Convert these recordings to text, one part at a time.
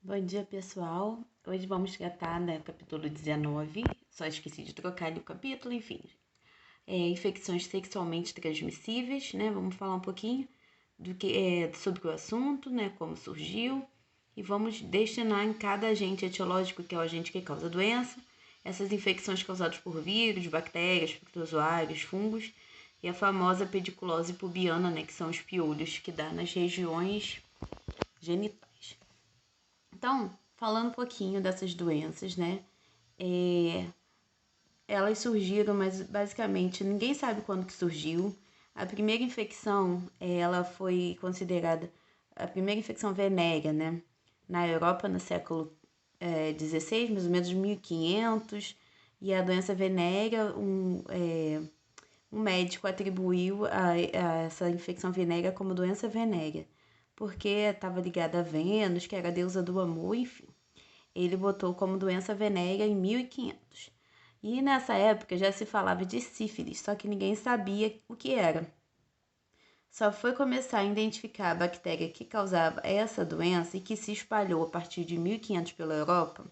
Bom dia, pessoal. Hoje vamos tratar do capítulo 19. Só esqueci de trocar ali o capítulo, enfim. Infecções sexualmente transmissíveis, né? Vamos falar um pouquinho sobre o assunto, né? Como surgiu. E vamos destinar em cada agente etiológico, que é o agente que causa a doença, essas infecções causadas por vírus, bactérias, protozoários, fungos e a famosa pediculose pubiana, né? Que são os piolhos que dá nas regiões genitais. Então, falando um pouquinho dessas doenças, né? Elas surgiram, mas basicamente ninguém sabe quando que surgiu. A primeira infecção, ela foi considerada a primeira infecção venérea, né? Na Europa, no século XVI, mais ou menos 1500. E a doença venérea, um médico atribuiu a essa infecção venérea como doença venérea, porque estava ligada a Vênus, que era a deusa do amor, enfim. Ele botou como doença venérea em 1500. E nessa época já se falava de sífilis, só que ninguém sabia o que era. Só foi começar a identificar a bactéria que causava essa doença e que se espalhou a partir de 1500 pela Europa,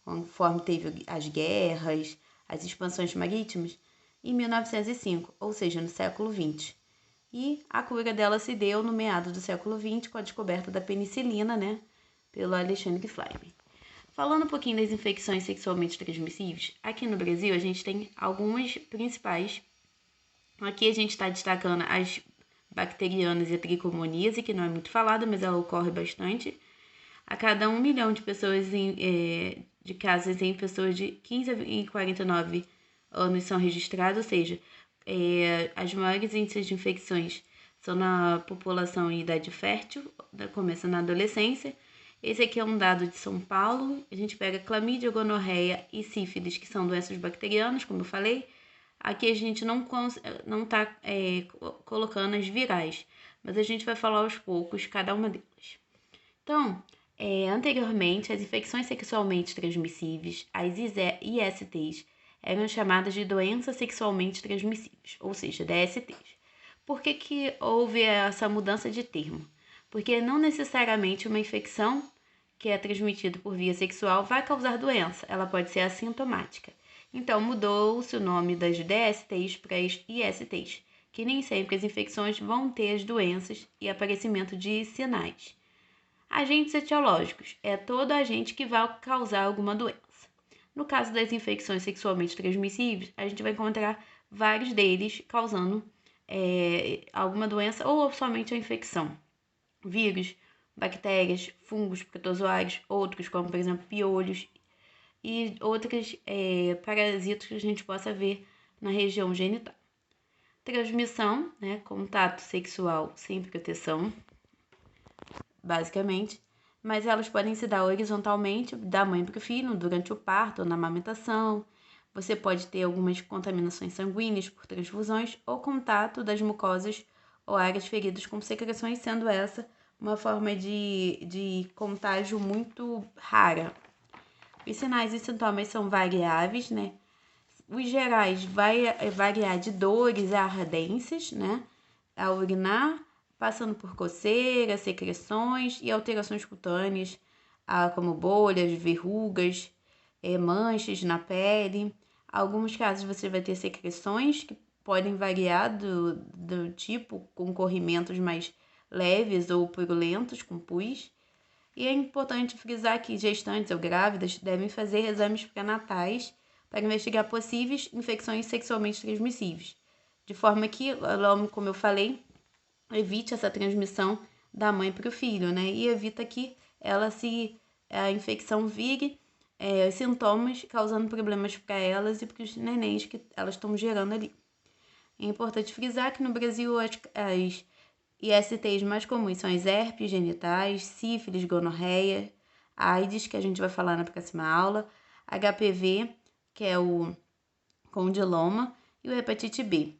conforme teve as guerras, as expansões marítimas, em 1905, ou seja, no século XX. E a cura dela se deu no meado do século XX com a descoberta da penicilina, né, pelo Alexandre Fleming. Falando um pouquinho das infecções sexualmente transmissíveis, aqui no Brasil a gente tem algumas principais. Aqui a gente está destacando as bacterianas e a tricomoníase, que não é muito falada, mas ela ocorre bastante. A cada 1 milhão de pessoas de casos em pessoas de 15 e 49 anos são registrados, ou seja, as maiores índices de infecções são na população em idade fértil, começa na adolescência. Esse aqui é um dado de São Paulo. A gente pega clamídia, gonorreia e sífilis, que são doenças bacterianas, como eu falei. Aqui a gente não está colocando as virais, mas a gente vai falar aos poucos cada uma delas. Então, anteriormente, as infecções sexualmente transmissíveis, as ISTs, eram chamadas de doenças sexualmente transmissíveis, ou seja, DSTs. Por que houve essa mudança de termo? Porque não necessariamente uma infecção que é transmitida por via sexual vai causar doença, ela pode ser assintomática. Então, mudou-se o nome das DSTs para as ISTs, que nem sempre as infecções vão ter as doenças e aparecimento de sinais. Agentes etiológicos é todo agente que vai causar alguma doença. No caso das infecções sexualmente transmissíveis, a gente vai encontrar vários deles causando alguma doença ou somente a infecção. Vírus, bactérias, fungos, protozoários, outros como, por exemplo, piolhos e outros parasitas que a gente possa ver na região genital. Transmissão, né, contato sexual sem proteção, basicamente, mas elas podem se dar horizontalmente da mãe para o filho durante o parto ou na amamentação. Você pode ter algumas contaminações sanguíneas por transfusões ou contato das mucosas ou áreas feridas com secreções, sendo essa uma forma de contágio muito rara. Os sinais e sintomas são variáveis, né? Os gerais vai variar de dores a ardências, né? Ao urinar, passando por coceira, secreções e alterações cutâneas, como bolhas, verrugas, manchas na pele. Alguns casos você vai ter secreções que podem variar do tipo, com corrimentos mais leves ou purulentos, com pus. E é importante frisar que gestantes ou grávidas devem fazer exames pré-natais para investigar possíveis infecções sexualmente transmissíveis, de forma que, como eu falei, evite essa transmissão da mãe para o filho, né? E evita que a infecção vire sintomas, causando problemas para elas e para os nenéns que elas estão gerando ali. É importante frisar que no Brasil as ISTs mais comuns são as herpes genitais, sífilis, gonorreia, AIDS, que a gente vai falar na próxima aula, HPV, que é o condiloma, e o hepatite B.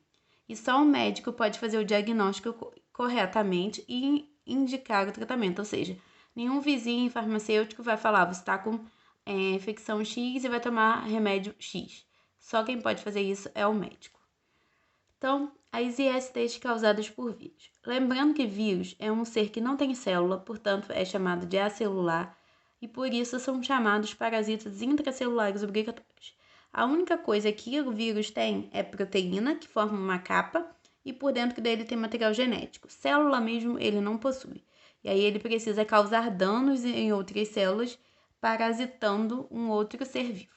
E só o médico pode fazer o diagnóstico corretamente e indicar o tratamento, ou seja, nenhum vizinho farmacêutico vai falar, você está com infecção X e vai tomar remédio X. Só quem pode fazer isso é o médico. Então, as ISTs causadas por vírus. Lembrando que vírus é um ser que não tem célula, portanto é chamado de acelular e por isso são chamados parasitas intracelulares obrigatórios. A única coisa que o vírus tem é proteína, que forma uma capa, e por dentro dele tem material genético. Célula mesmo ele não possui. E aí ele precisa causar danos em outras células, parasitando um outro ser vivo.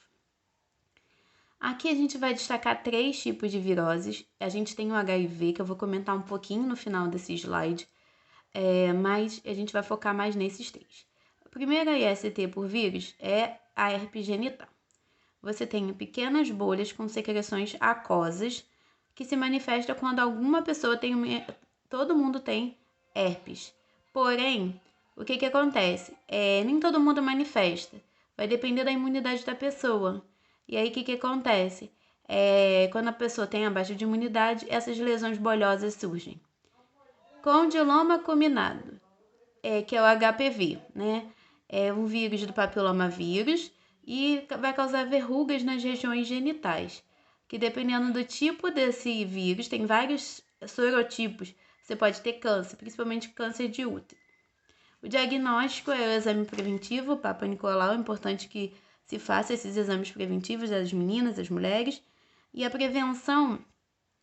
Aqui a gente vai destacar 3 tipos de viroses. A gente tem o HIV, que eu vou comentar um pouquinho no final desse slide, mas a gente vai focar mais nesses 3. A primeira IST por vírus é a herpes genital. Você tem pequenas bolhas com secreções aquosas que se manifesta quando alguma pessoa tem todo mundo tem herpes. Porém, o que acontece? Nem todo mundo manifesta. Vai depender da imunidade da pessoa. E aí, o que acontece? Quando a pessoa tem a baixa de imunidade, essas lesões bolhosas surgem. Condiloma acuminado, que é o HPV, né? É um vírus do papilomavírus e vai causar verrugas nas regiões genitais, que dependendo do tipo desse vírus, tem vários sorotipos, você pode ter câncer, principalmente câncer de útero. O diagnóstico é o exame preventivo, o Papa Nicolau, é importante que se faça esses exames preventivos das meninas, das mulheres. E a prevenção,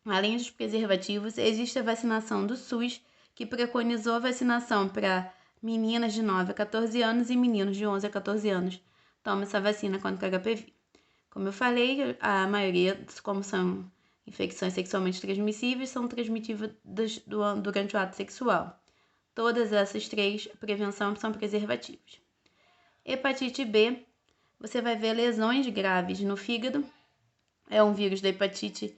além dos preservativos, existe a vacinação do SUS, que preconizou a vacinação para meninas de 9 a 14 anos e meninos de 11 a 14 anos. Toma essa vacina contra o HPV. Como eu falei, a maioria, como são infecções sexualmente transmissíveis, são transmitidas durante o ato sexual. Todas essas 3, prevenção, são preservativos. Hepatite B, você vai ver lesões graves no fígado. É um vírus da hepatite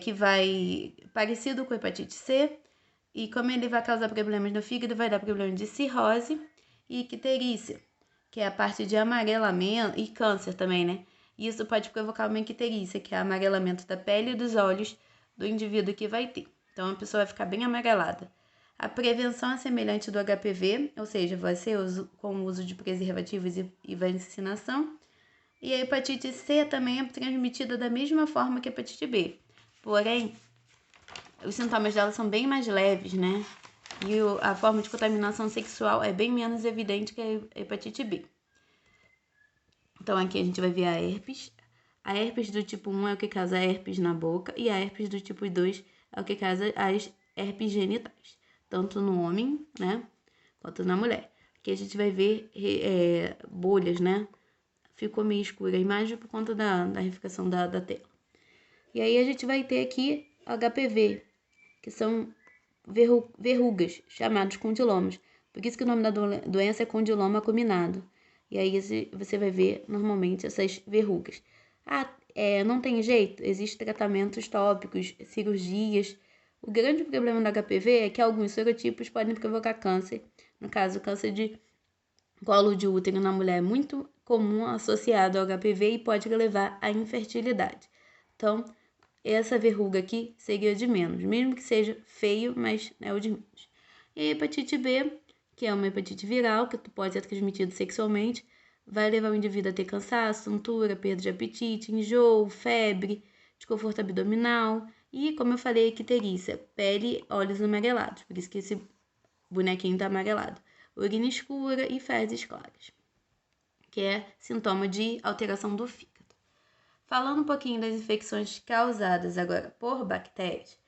que vai parecido com a hepatite C. E como ele vai causar problemas no fígado, vai dar problema de cirrose e icterícia, que é a parte de amarelamento, e câncer também, né? Isso pode provocar uma icterícia, que é amarelamento da pele e dos olhos do indivíduo que vai ter. Então, a pessoa vai ficar bem amarelada. A prevenção é semelhante do HPV, ou seja, vai ser com o uso de preservativos e vacinação. E a hepatite C também é transmitida da mesma forma que a hepatite B. Porém, os sintomas dela são bem mais leves, né? E a forma de contaminação sexual é bem menos evidente que a hepatite B. Então, aqui a gente vai ver a herpes. A herpes do tipo 1 é o que causa herpes na boca e a herpes do tipo 2 é o que causa as herpes genitais, tanto no homem, né, quanto na mulher. Aqui a gente vai ver bolhas, né? Ficou meio escura a imagem por conta da ramificação da tela. E aí a gente vai ter aqui HPV, que são verrugas, chamados condilomas. Por isso que o nome da doença é condiloma acuminado. E aí você vai ver normalmente essas verrugas. Não tem jeito, existem tratamentos tópicos, cirurgias. O grande problema do HPV é que alguns serotipos podem provocar câncer. No caso, câncer de colo de útero na mulher é muito comum associado ao HPV e pode levar à infertilidade. Então, essa verruga aqui seria de menos, mesmo que seja feio, mas é o de menos. E a hepatite B, que é uma hepatite viral, que pode ser transmitida sexualmente, vai levar o indivíduo a ter cansaço, tontura, perda de apetite, enjoo, febre, desconforto abdominal e, como eu falei, icterícia, pele, olhos amarelados, por isso que esse bonequinho está amarelado, urina escura e fezes claras, que é sintoma de alteração do fígado. Falando um pouquinho das infecções causadas agora por bactérias,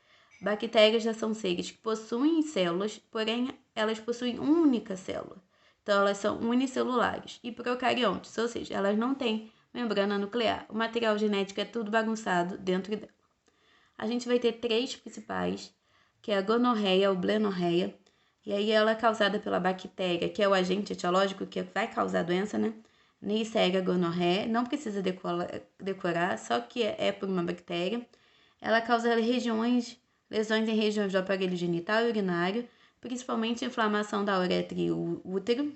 bactérias já são seres que possuem células, porém elas possuem uma única célula. Então elas são unicelulares e procariontes, ou seja, elas não têm membrana nuclear. O material genético é tudo bagunçado dentro dela. A gente vai ter 3 principais, que é a gonorreia ou blenorreia, e aí ela é causada pela bactéria, que é o agente etiológico que vai causar a doença, né? Neisseria gonorrhoeae, não precisa decorar, só que é por uma bactéria. Ela causa lesões em regiões do aparelho genital e urinário, principalmente inflamação da uretra e útero.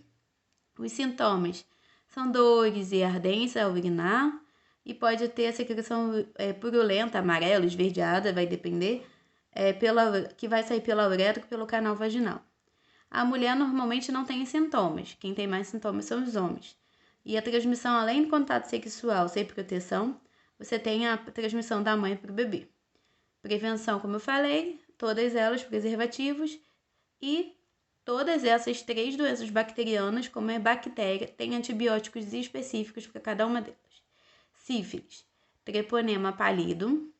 Os sintomas são dores e ardência ao urinar e pode ter a secreção purulenta, amarela, esverdeada, vai depender, que vai sair pela uretra ou pelo canal vaginal. A mulher normalmente não tem sintomas, quem tem mais sintomas são os homens. E a transmissão, além do contato sexual sem proteção, você tem a transmissão da mãe para o bebê. Prevenção, como eu falei, todas elas preservativos e todas essas 3 doenças bacterianas, como é bactéria, têm antibióticos específicos para cada uma delas. Sífilis, Treponema pallidum,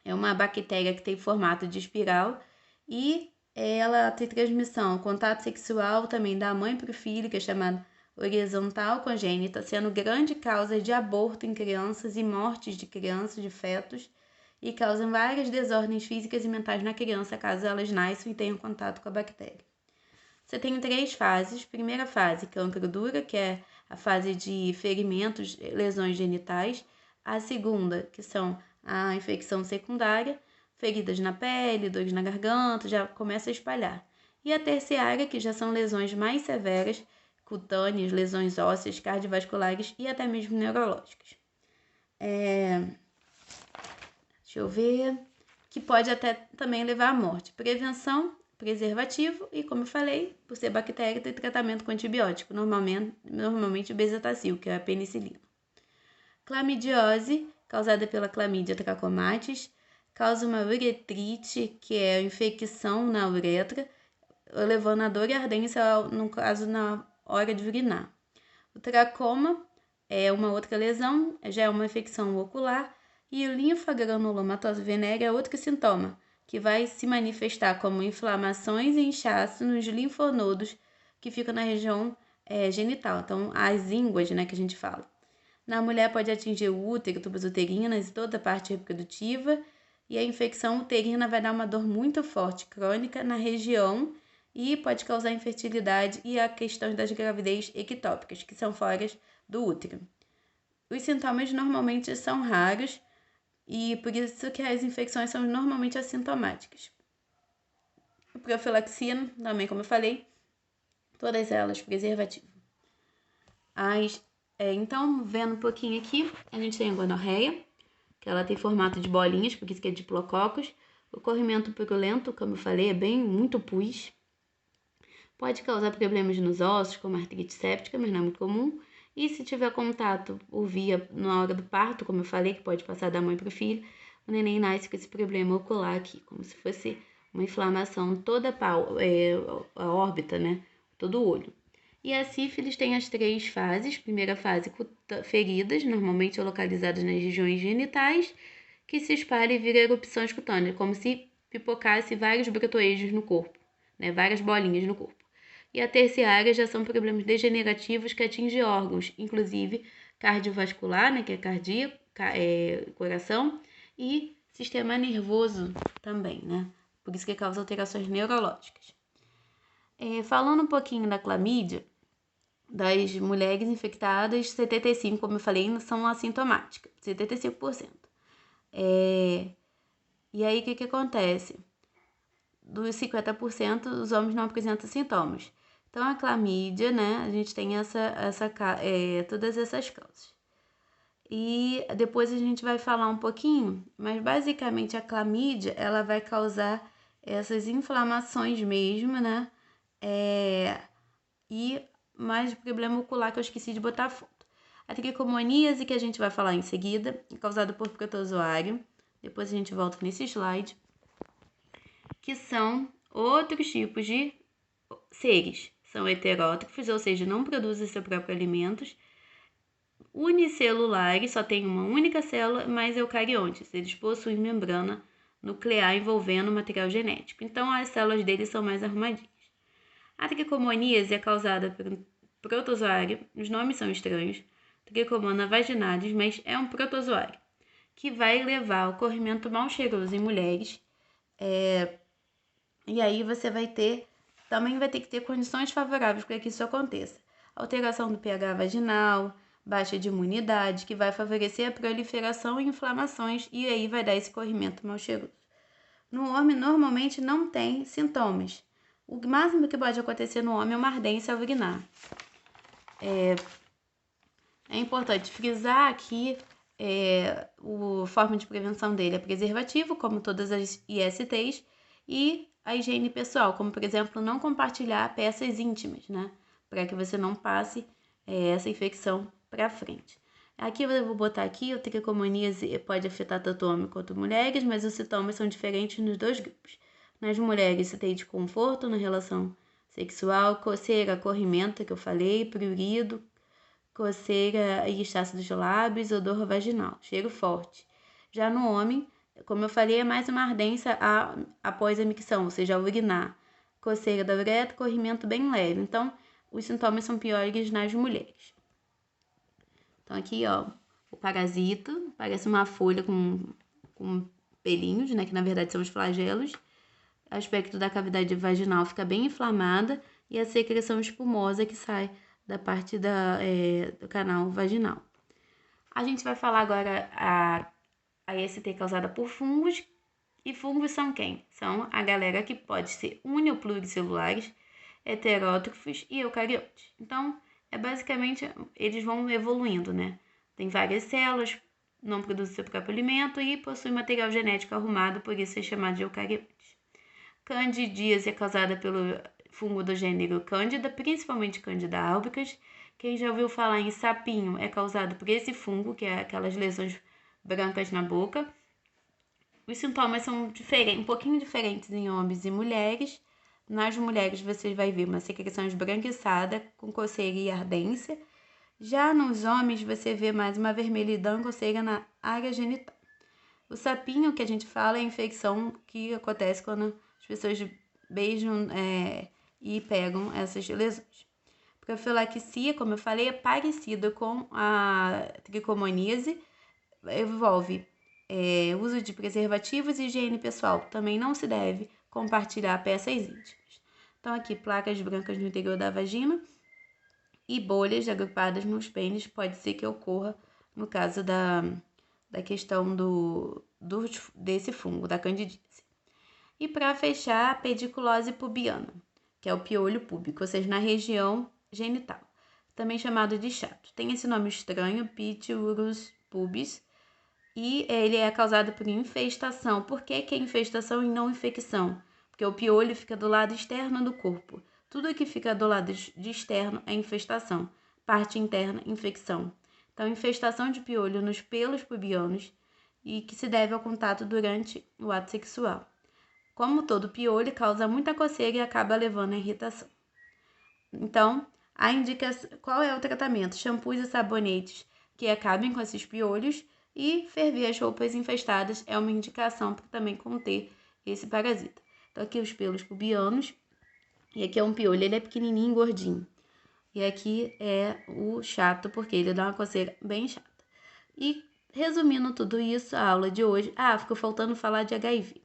é uma bactéria que tem formato de espiral e ela tem transmissão, contato sexual também da mãe para o filho, que é chamada horizontal congênita, sendo grande causa de aborto em crianças e mortes de crianças, de fetos, e causam várias desordens físicas e mentais na criança, caso elas nasçam e tenham contato com a bactéria. Você tem 3 fases. Primeira fase, cancro dura, que é a fase de ferimentos, lesões genitais. A segunda, que são a infecção secundária, feridas na pele, dores na garganta, já começa a espalhar. E a terciária, que já são lesões mais severas, cutâneas, lesões ósseas, cardiovasculares e até mesmo neurológicas. Deixa eu ver, que pode até também levar à morte. Prevenção, preservativo e, como eu falei, por ser bactéria, tem tratamento com antibiótico, normalmente o bezetacil, que é a penicilina. Clamidiose, causada pela Chlamydia trachomatis, causa uma uretrite, que é a infecção na uretra, levando a dor e ardência, no caso, na hora de urinar. O tracoma é uma outra lesão, já é uma infecção ocular, e o linfogranulomatose venérea é outro sintoma, que vai se manifestar como inflamações e inchaço nos linfonodos que ficam na região genital, então as ínguas, né, que a gente fala. Na mulher pode atingir o útero, tubas uterinas e toda a parte reprodutiva, e a infecção uterina vai dar uma dor muito forte, crônica, na região e pode causar infertilidade e a questão das gravidez ectópicas, que são fora do útero. Os sintomas normalmente são raros e por isso que as infecções são normalmente assintomáticas. A profilaxia, também como eu falei, todas elas preservativo. Então, vendo um pouquinho aqui, a gente tem a gonorreia, que ela tem formato de bolinhas, porque isso aqui é diplococos. O corrimento purulento, como eu falei, é muito pus. Pode causar problemas nos ossos, como artrite séptica, mas não é muito comum. E se tiver contato por via na hora do parto, como eu falei, que pode passar da mãe para o filho, o neném nasce com esse problema ocular aqui, como se fosse uma inflamação toda a órbita, né? Todo o olho. E a sífilis tem as 3 fases. Primeira fase, feridas, normalmente localizadas nas regiões genitais, que se espalham e viram erupções cutâneas, como se pipocasse vários brotoejos no corpo, né? Várias bolinhas no corpo. E a terciária já são problemas degenerativos que atingem órgãos, inclusive cardiovascular, né, que é cardíaco, coração, e sistema nervoso também, né? Por isso que causa alterações neurológicas. Falando um pouquinho da clamídia, das mulheres infectadas, 75%, como eu falei, são assintomáticas, 75%. E aí, o que acontece? Dos 50%, os homens não apresentam sintomas. Então, a clamídia, né, a gente tem todas essas causas. E depois a gente vai falar um pouquinho, mas basicamente a clamídia, ela vai causar essas inflamações mesmo, né, e mais problema ocular que eu esqueci de botar a foto. A tricomoníase, que a gente vai falar em seguida, é causada por protozoário. Depois a gente volta nesse slide. Que são outros tipos de seres. São heterótrofos, ou seja, não produzem seus próprios alimentos. Unicelulares, só tem uma única célula, mas eucariontes. Eles possuem membrana nuclear envolvendo material genético. Então, as células deles são mais arrumadinhas. A tricomoníase é causada por protozoário. Os nomes são estranhos. Tricomona vaginalis, mas é um protozoário que vai levar ao corrimento mal cheiroso em mulheres. E aí você também vai ter que ter condições favoráveis para que isso aconteça. Alteração do pH vaginal, baixa de imunidade, que vai favorecer a proliferação e inflamações, e aí vai dar esse corrimento mal cheiroso. No homem, normalmente não tem sintomas. O máximo que pode acontecer no homem é uma ardência ao urinar. É importante frisar aqui a forma de prevenção dele é preservativo, como todas as ISTs, e a higiene pessoal, como, por exemplo, não compartilhar peças íntimas, né? Para que você não passe essa infecção para frente. Aqui eu vou botar aqui, a tricomoníase pode afetar tanto homens quanto mulheres, mas os sintomas são diferentes nos 2 grupos. Nas mulheres, se tem desconforto na relação sexual, coceira, corrimento, que eu falei, prurido, coceira e inchaço dos lábios, odor vaginal, cheiro forte. Já no homem, como eu falei, é mais uma ardência após a micção, ou seja, ao urinar. Coceira da uretra, corrimento bem leve. Então, os sintomas são piores nas mulheres. Então, aqui, ó, o parasita, parece uma folha com pelinhos, né, que na verdade são os flagelos. O aspecto da cavidade vaginal fica bem inflamada e a secreção espumosa que sai da parte do canal vaginal. A gente vai falar agora a IST causada por fungos. E fungos são quem? São a galera que pode ser uni ou pluricelulares, heterótrofos e eucariotes. Então, basicamente, eles vão evoluindo, né? Tem várias células, não produzem seu próprio alimento e possui material genético arrumado, por isso é chamado de eucariotes. Candidíase é causada pelo fungo do gênero Cândida, principalmente Cândida albicans. Quem já ouviu falar em sapinho é causado por esse fungo, que é aquelas lesões brancas na boca. Os sintomas são um pouquinho diferentes em homens e mulheres. Nas mulheres você vai ver uma secreção esbranquiçada com coceira e ardência. Já nos homens você vê mais uma vermelhidão e coceira na área genital. O sapinho que a gente fala é a infecção que acontece quando as pessoas beijam e pegam essas lesões. Profilaxia, como eu falei, é parecida com a tricomoníase, envolve uso de preservativos e higiene pessoal. Também não se deve compartilhar peças íntimas. Então, aqui, placas brancas no interior da vagina e bolhas agrupadas nos pênis pode ser que ocorra no caso da questão desse fungo, da candidíase. E para fechar, a pediculose pubiana, que é o piolho púbico, ou seja, na região genital, também chamado de chato. Tem esse nome estranho, Pityurus pubis, e ele é causado por infestação. Por que é infestação e não infecção? Porque o piolho fica do lado externo do corpo. Tudo que fica do lado de externo é infestação. Parte interna, infecção. Então, infestação de piolho nos pelos pubianos e que se deve ao contato durante o ato sexual. Como todo piolho, causa muita coceira e acaba levando a irritação. Então, qual é o tratamento? Shampoos e sabonetes que acabem com esses piolhos e ferver as roupas infestadas é uma indicação para também conter esse parasita. Então, aqui os pelos pubianos, e aqui é um piolho, ele é pequenininho e gordinho. E aqui é o chato, porque ele dá uma coceira bem chata. E, resumindo tudo isso, a aula de hoje... ficou faltando falar de HIV.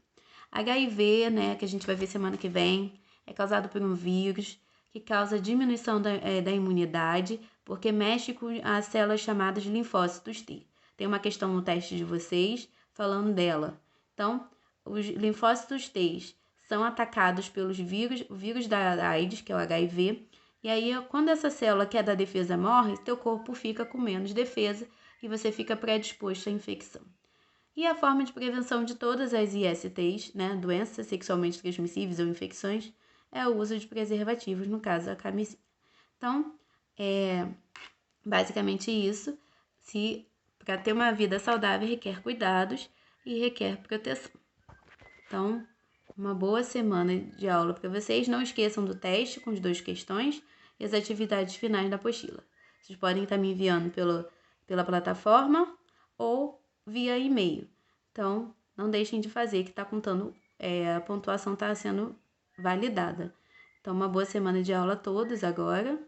HIV, né, que a gente vai ver semana que vem, é causado por um vírus que causa diminuição da imunidade, porque mexe com as células chamadas linfócitos T. Tem uma questão no teste de vocês falando dela. Então, os linfócitos T são atacados pelos vírus da AIDS, que é o HIV, e aí quando essa célula que é da defesa morre, teu corpo fica com menos defesa e você fica predisposto à infecção. E a forma de prevenção de todas as ISTs, né, doenças sexualmente transmissíveis ou infecções, é o uso de preservativos, no caso a camisinha. Então, basicamente isso. Para ter uma vida saudável requer cuidados e requer proteção. Então, uma boa semana de aula para vocês. Não esqueçam do teste com as 2 questões e as atividades finais da apostila. Vocês podem estar me enviando pela plataforma ou via e-mail. Então, não deixem de fazer, que está contando, a pontuação está sendo validada. Então, uma boa semana de aula a todos agora.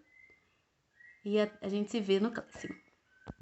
E a gente se vê no clássico.